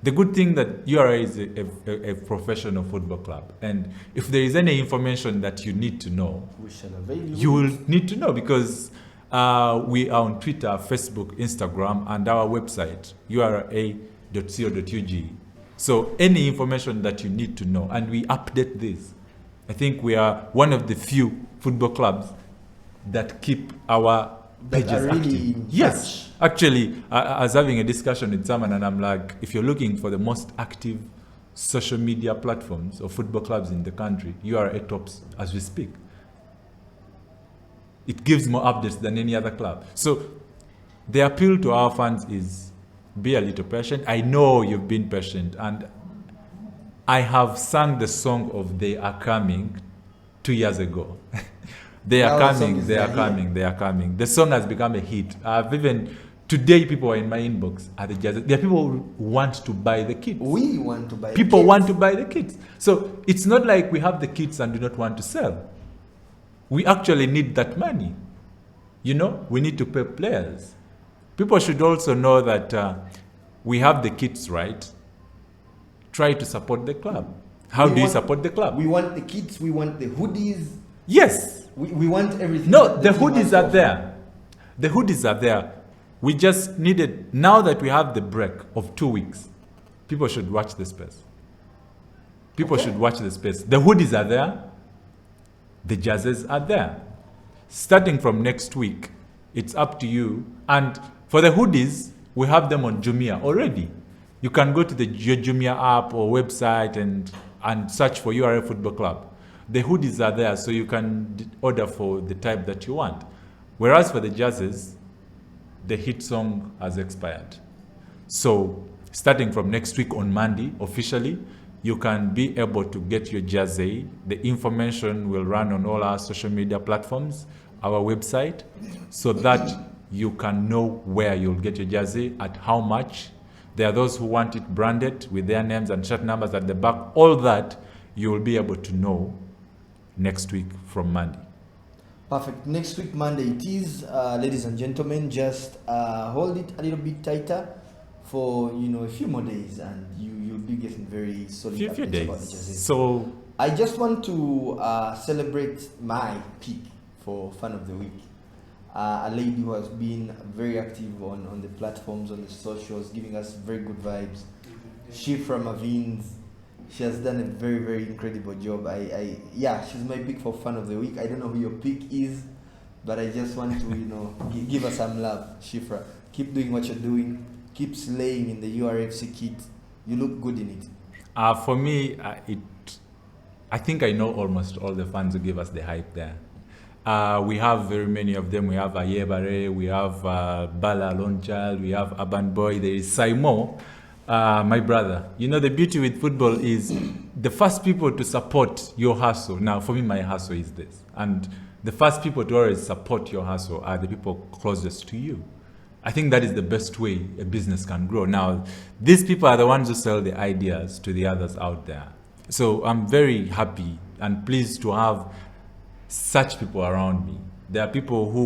the good thing that URA is a professional football club. And if there is any information that you need to know, we shall avail you. You will need to know, because we are on Twitter, Facebook, Instagram, and our website, ura.co.ug. So any information that you need to know, and we update this. I think we are one of the few football clubs that keep our pages really active. Yes, actually, I was having a discussion with someone, and I'm like, if you're looking for the most active social media platforms of football clubs in the country, URA tops as we speak. It gives more updates than any other club. So the appeal to our fans is be a little patient. I know you've been patient, and I have sung the song of They Are Coming 2 years ago. They are coming, they are coming, they are coming. The song has become a hit. Today people are in my inbox at the jazz. There are people who want to buy the kits. We want to buy people want to buy the kits. So it's not like we have the kits and do not want to sell. We actually need that money. We need to pay players. People should also know that we have the kits, right? Try to support the club. How do you support the club? We want the kits, we want the hoodies. Yes. We want everything. No, the hoodies are there. The hoodies are there. We just needed, now that we have the break of 2 weeks, people should watch the space. People should watch the space. The hoodies are there. The jerseys are there. Starting from next week, it's up to you. And for the hoodies, we have them on Jumia already. You can go to the Jumia app or website and search for URA Football Club. The hoodies are there, so you can order for the type that you want. Whereas for the jerseys, the hit song has expired. So starting from next week on Monday, officially, you can be able to get your jersey. The information will run on all our social media platforms, our website, so that you can know where you'll get your jersey, at how much. There are those who want it branded with their names and shirt numbers at the back. All that you will be able to know next week from Monday. Perfect. Next week, Monday it is. Ladies and gentlemen, just hold it a little bit tighter for a few more days, and you'll be getting very solid Few updates days. about the jerseys. So I just want to celebrate my pick for Fan of the Week. A lady who has been very active on the platforms, on the socials, giving us very good vibes. She from Avins. She has done a very, very incredible job. She's my pick for Fan of the Week. I don't know who your pick is, but I just want to, give her some love. Shifra, keep doing what you're doing. Keep slaying in the URA FC kit. You look good in it. For me, I think I know almost all the fans who give us the hype there. We have very many of them. We have Ayebare, we have Bala Lonchal, we have Urban Boy, there is Saimo, my brother. The beauty with football is the first people to support your hustle. Now, for me, my hustle is this. And the first people to always support your hustle are the people closest to you. I think that is the best way a business can grow. Now, these people are the ones who sell the ideas to the others out there. So I'm very happy and pleased to have such people around me. There are people who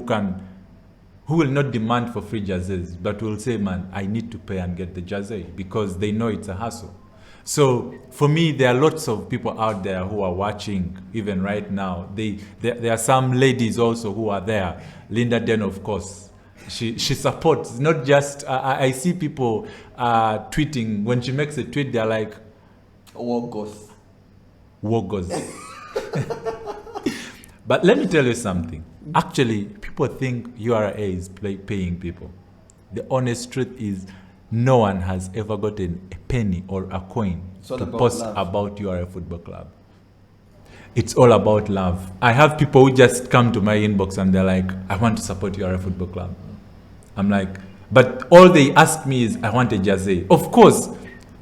will not demand for free jerseys, but will say, man, I need to pay and get the jersey, because they know it's a hassle. So for me, there are lots of people out there who are watching even right now. There are some ladies also who are there. Linda Den, of course. She supports, not just, I see people tweeting, when she makes a tweet, they're like, Wogos. But let me tell you something. Actually, people think URA is paying people. The honest truth is, no one has ever gotten a penny or a coin to post about URA Football Club. It's all about love. I have people who just come to my inbox and they're like, I want to support URA Football Club. I'm like, but all they ask me is, I want a jersey. Of course,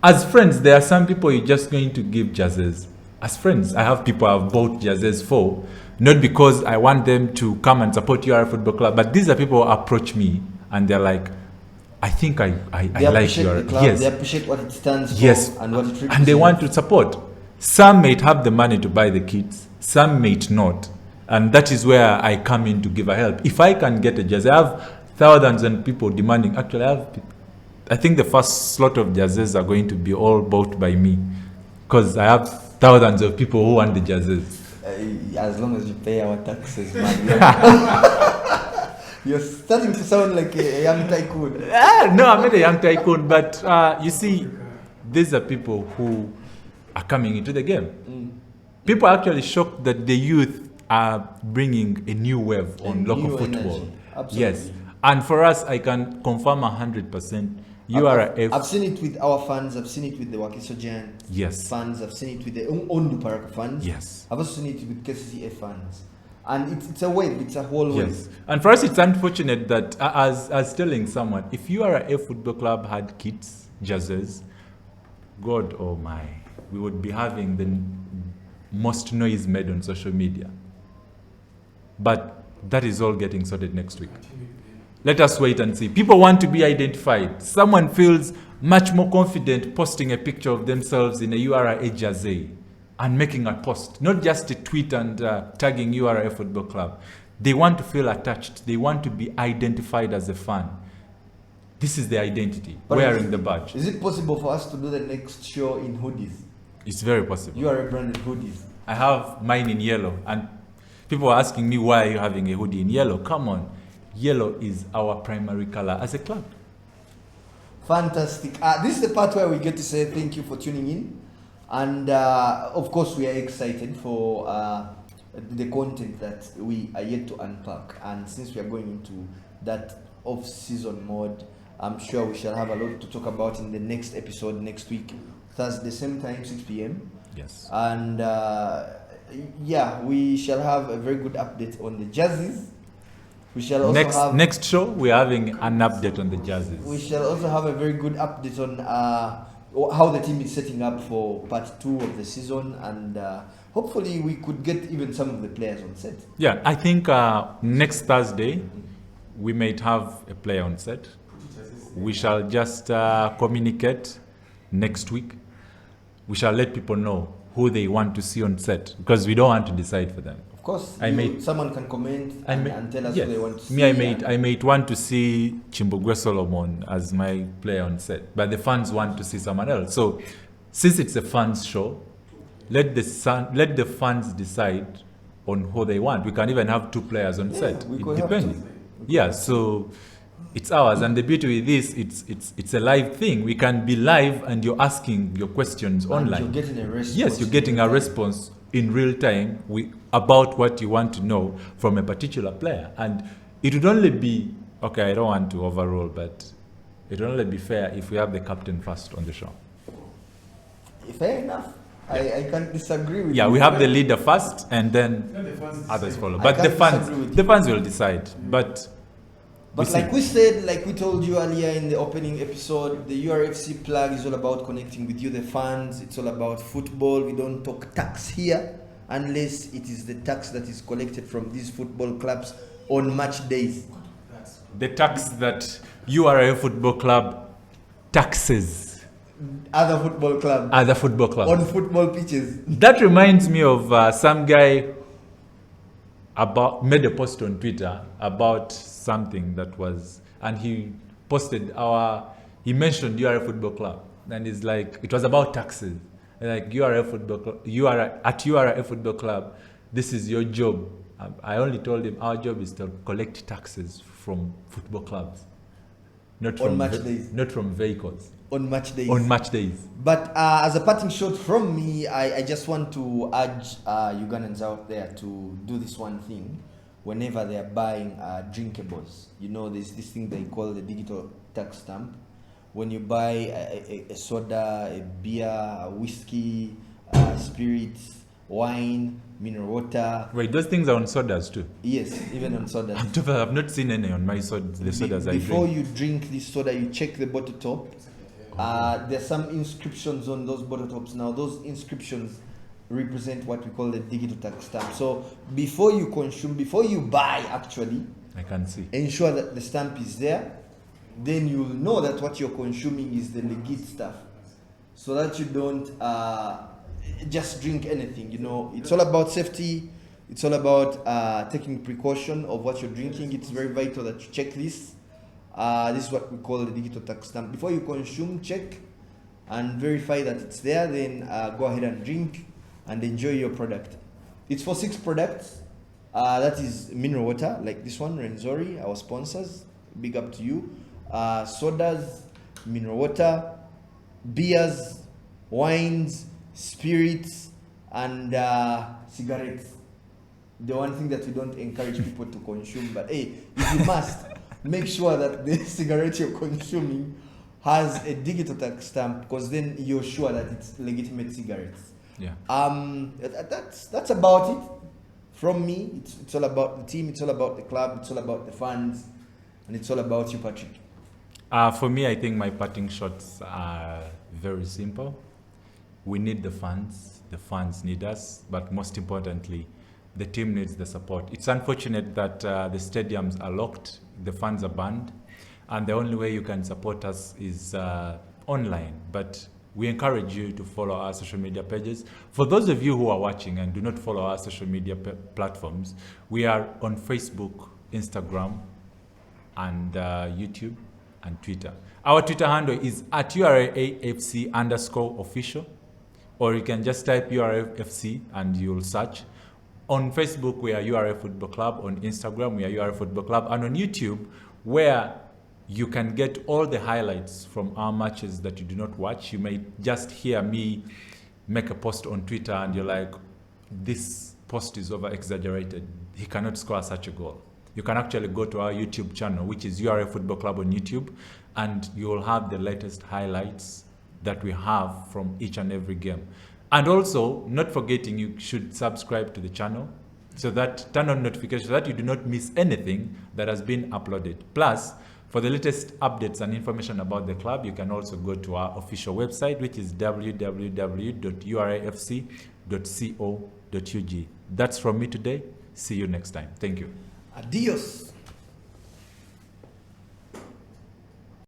as friends, there are some people you're just going to give jerseys. As friends, I have people I've bought jerseys for, not because I want them to come and support URA Football Club, but these are people who approach me and they're like, I think I like URA. Yes. They appreciate what it stands for, and what it represents. And they want to support. Some may have the money to buy the kits, some may not. And that is where I come in to give a help. If I can get a jersey, I have thousands of people demanding. Actually, I think the first slot of jerseys are going to be all bought by me, because I have thousands of people who want the jerseys. As long as you pay our taxes, man. You're starting to sound like a young tycoon. No, I'm not a young tycoon, but you see, these are people who are coming into the game. People are actually shocked that the youth are bringing a new wave on local football. Absolutely. Yes. And for us, I can confirm 100%. I've seen it with our fans. I've seen it with the Wakiso Giants fans. I've seen it with the Onduparaka fans. Yes. I've also seen it with KCCA fans. And it's a wave. It's a whole wave. Yes. And for us, it's unfortunate that, as telling someone, if URA Football Club had kits, jerseys, God oh my, we would be having the most noise made on social media. But that is all getting sorted next week. Let us wait and see. People want to be identified. Someone feels much more confident posting a picture of themselves in a URA jersey and making a post, not just a tweet and tagging URA Football Club. They want to feel attached. They want to be identified as a fan. This is their identity, wearing the badge. Is it possible for us to do the next show in hoodies? It's very possible. URA branded hoodies. I have mine in yellow, and people are asking me, why are you having a hoodie in yellow? Come on. Yellow is our primary color as a club. Fantastic. This is the part where we get to say thank you for tuning in. And of course, we are excited for the content that we are yet to unpack. And since we are going into that off-season mode, I'm sure we shall have a lot to talk about in the next episode next week, Thursday, same time, 6 p.m. Yes. And we shall have a very good update on the jerseys. We shall also next show, we're having an update on the jerseys. We shall also have a very good update on how the team is setting up for part 2 of the season, and hopefully we could get even some of the players on set. Yeah, I think next Thursday we might have a player on set. We shall just communicate next week. We shall let people know who they want to see on set, because we don't want to decide for them. Of course, someone can comment and tell us who they want to see. I might want to see Chimbugwe Solomon as my player on set, but the fans want to see someone else. So, since it's a fans show, let the fans decide on who they want. We can even have 2 players on set. It depends. Yeah, so it's ours, and the beauty with this, it's a live thing. We can be live, and you're asking your questions online. You're getting a response. Yes, you're getting a response in real time about what you want to know from a particular player, and it would only be okay. I don't want to overrule, but it would only be fair if we have the captain first on the show. Fair enough. I can't disagree with you. Yeah, we have the leader first, and then others follow. But the fans will decide. But like we said, like we told you earlier in the opening episode, the URA FC Plug is all about connecting with you, the fans. It's all about football. We don't talk tax here unless it is the tax that is collected from these football clubs on match days. The tax that URA Football Club taxes other football clubs on football pitches. That reminds me of some guy made a post on Twitter about something that was, and he mentioned URA Football Club, and it's like, it was about taxes. Like, URA Football Club, at URA Football Club, this is your job. I only told him our job is to collect taxes from football clubs, not from match days, not from vehicles. On match days. But as a parting shot from me, I just want to urge Ugandans out there to do this one thing whenever they are buying drinkables. You know, there's this thing they call the digital tax stamp. When you buy a soda, a beer, a whiskey, spirits, wine, mineral water. Wait, those things are on sodas too? Yes, even on sodas. I've not seen any on my sodas. The sodas I drink. Before you drink this soda, you check the bottle top. There's some inscriptions on those bottle tops. Now, those inscriptions represent what we call the digital tax stamp. So before you consume, before you buy, actually, I can see. Ensure that the stamp is there. Then you'll know that what you're consuming is the legit stuff, so that you don't just drink anything. You know, it's all about safety. It's all about taking precaution of what you're drinking. It's very vital that you check this. This is what we call the digital tax stamp. Before you consume, check and verify that it's there. Then go ahead and drink and enjoy your product. It's for 6 products. That is mineral water, like this one, Renzori, our sponsors. Big up to you. Sodas, mineral water, beers, wines, spirits, and cigarettes. The one thing that we don't encourage people to consume, but hey, if you must, make sure that the cigarette you're consuming has a digital tax stamp, because then you're sure that it's legitimate cigarettes. Yeah. That's about it from me. It's all about the team. It's all about the club. It's all about the fans, and it's all about you, Patrick. For me, I think my parting shots are very simple. We need the fans. The fans need us, but most importantly, the team needs the support. It's unfortunate that the stadiums are locked, the fans are banned, and the only way you can support us is online. But we encourage you to follow our social media pages. For those of you who are watching and do not follow our social media platforms, we are on Facebook, Instagram, and YouTube and Twitter. Our Twitter handle is at URAFC_official, or you can just type URAFC and you'll search. On Facebook, we are URA Football Club. On Instagram, we are URA Football Club. And on YouTube, where you can get all the highlights from our matches that you do not watch. You may just hear me make a post on Twitter and you're like, this post is over-exaggerated. He cannot score such a goal. You can actually go to our YouTube channel, which is URA Football Club on YouTube, and you will have the latest highlights that we have from each and every game. And also, not forgetting, you should subscribe to the channel. so that turn on notifications so that you do not miss anything that has been uploaded. Plus, for the latest updates and information about the club, you can also go to our official website, which is www.urafc.co.ug. That's from me today. See you next time. Thank you. Adios.